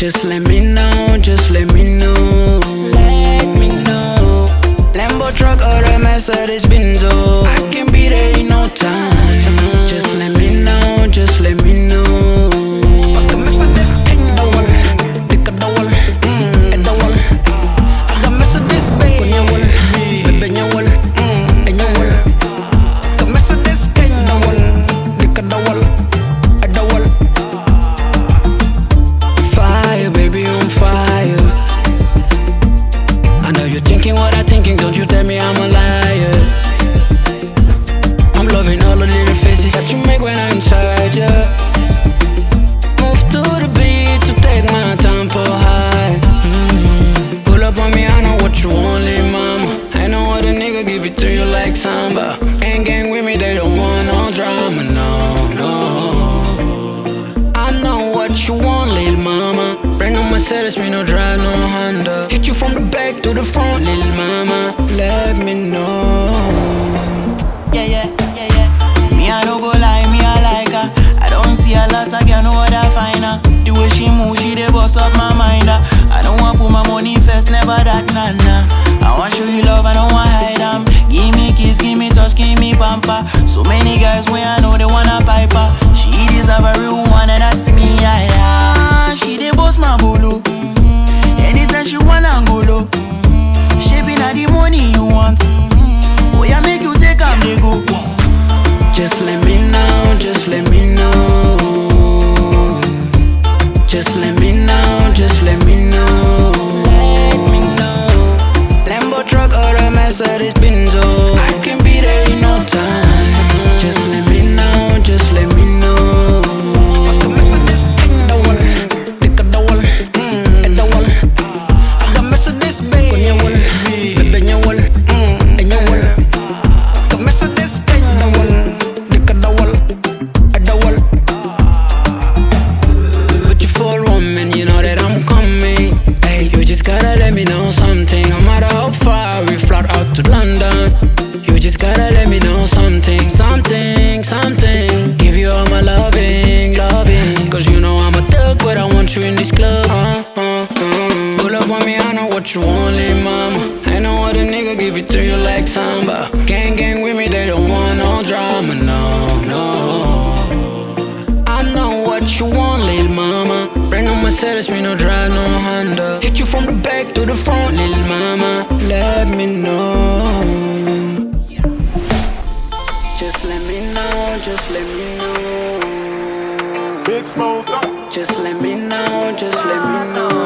Just let me know, just let me know. Let me know. Lambo truck or a Mercedes Benzo, I can be there in no time. Just let me know, just let me know. Parce que Mercedes ain't the one. Dick the one, ain't the one. I got Mercedes, baby. Baby, your one, ain't your one. Parce que Mercedes ain't the one. Dick the one, ain't the one. Fire, baby, on fire. I know you're thinking what I'm thinking, don't you tell me I'm a liar. I'm loving all the little faces that you make when I'm inside, yeah. Move to the beat to take my tempo high. Pull up on me, I know what you want, little mama. I know what a nigga give it to you like Samba. Ain't gang with me, they don't want no drama, no, no. I know what you want, little mama. Brand new Mercedes, me no drive, no Honda. Hit you from the back to the front, little mama. Let me know. Yeah, yeah, yeah, yeah. Me, I don't go lie, me, I like her. I don't see a lot, I can't know what I find her. The way she move, she dey boss up my mind. I don't want put my money first, never that, nah. I want show you love, I don't want hide them. Give me kiss, give me touch, give me pamper. So many guys where I know they wanna pipe her. She deserve a real one, and that's me, yeah. She dey boss my bolo. Anytime she wanna go low. Shaping out the money you want. Oh yeah, make you take them, they go. Just let me know, just let me know. Just let me know, just let me know. Let me know. Lambo truck or a Mercedes Benzo, I can be there in no time. Just let me know, just let me know. Parce que Mercedes ain't the one. Dick the one, ain't the one. I got Mercedes, baby. Baby, your one, ain't your one. Parce que Mercedes ain't the one. Dick the one, ain't the one. But you for a woman, you know that I'm coming. Hey, you just gotta let me know something. No matter how far we fly out to London, you just gotta let me know something. Something. Give you all my loving. Cause you know I'm a thug, but I want you in this club. Pull up on me, I know what you want, little mama. I know what a nigga give it to you like Samba. Gang with me, they don't want no drama, no. I know what you want, little mama. Brand new Mercedes, me no drive, no Honda. Hit you from the back to the front, little mama. Let me know. Just let me know, just let me know. Big Smoke. Just let me know, just let me know.